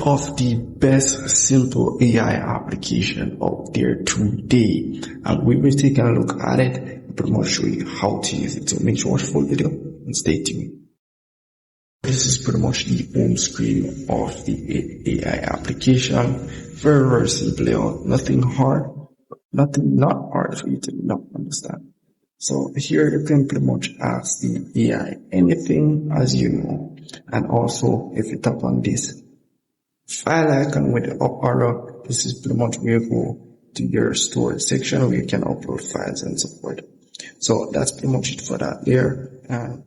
of the best simple AI application out there today, and we will take a look at it and pretty much show you how to use it. So make sure you watch the full video and stay tuned. This is pretty much the home screen of the AI application. Very, very simple layout. Nothing hard, not hard for you to not understand. So here you can pretty much ask the AI anything as you know. And also if you tap on this file icon with the up arrow, this is pretty much where you go to your storage section where you can upload files and so forth. So that's pretty much it for that there. And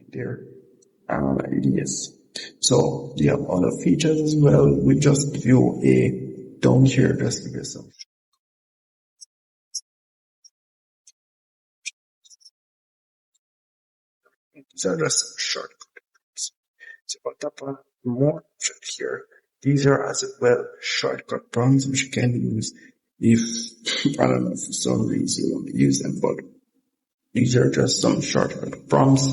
there yes. So you have other features as well. We just view a down here, just give yourself. These are just shortcuts. So I'll tap on more option here. These are as well shortcut prompts which you can use if I don't know, for some reason you want to use them, but these are just some shortcut prompts.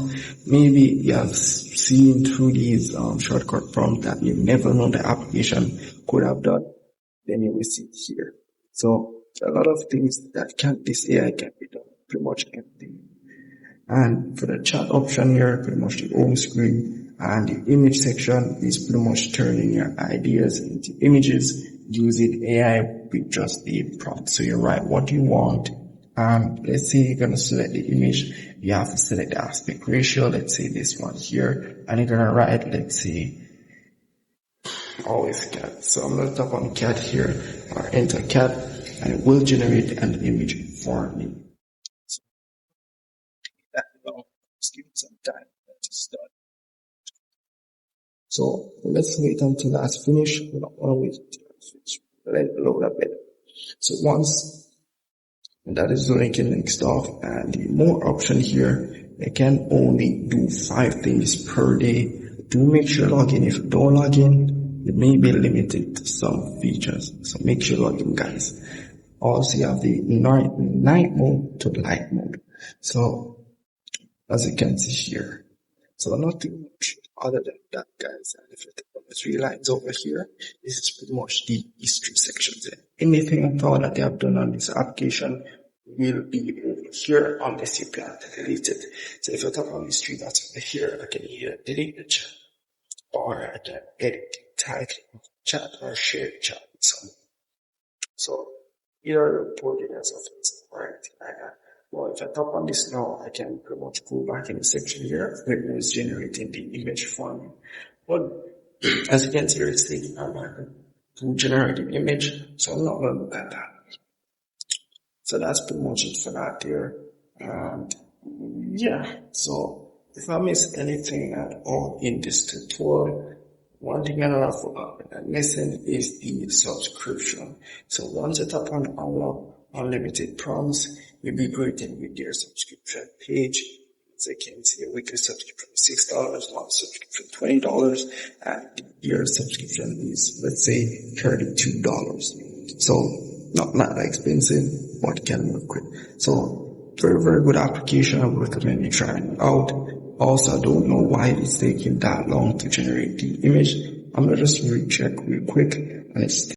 Maybe you have seen through these shortcut prompts that you never know the application could have done. Then you will see it here. So a lot of things that this AI can be done, pretty much everything. And for the chat option here, pretty much the home screen, and the image section is pretty much turning your ideas into images using AI with just the prompt. So you write what you want. Let's say you're going to select the image. You have to select the aspect ratio. Let's say this one here. And you're going to write, let's say, always cat. So I'm going to tap on cat here or enter cat, and it will generate an image for me. So just give it some time to start. So let's wait until that's finished. We don't want to wait until it's finished. Let it load a bit. So once that is linking next off, and the more option here, it can only do 5 things per day. Do make sure you log in. If you don't log in, you may be limited to some features. So make sure you log in, guys. Also, you have the night mode to light mode. So as you can see here, so nothing much other than that, guys. And if you take on the 3 lines over here, this is pretty much the history section there. Anything at all that they have done on this application will be over here unless you plan to delete it. So if you tap on these 3 dots over here, I can either delete the chat, or I can edit the title of the chat, or share the chat with someone. So either report it as offensive or anything like that. Well, if I tap on this now, I can pretty much go back in the section here where it was generating the image for me. But as you can see, it's taking a while to generate the image, so I'm not going to look at that. So that's pretty much it for that there. And yeah, so if I miss anything at all in this tutorial, one thing I'm missing is the subscription. So once you tap on unlock unlimited prompts, you'll be greeted with their subscription page. As you can see, a weekly subscription is $6, monthly subscription $20, and the year subscription is, let's say, $32. So not that expensive, but can work with. So very, very good application. I would recommend you trying it out. Also, I don't know why it's taking that long to generate the image. I'm gonna just recheck real quick, and it's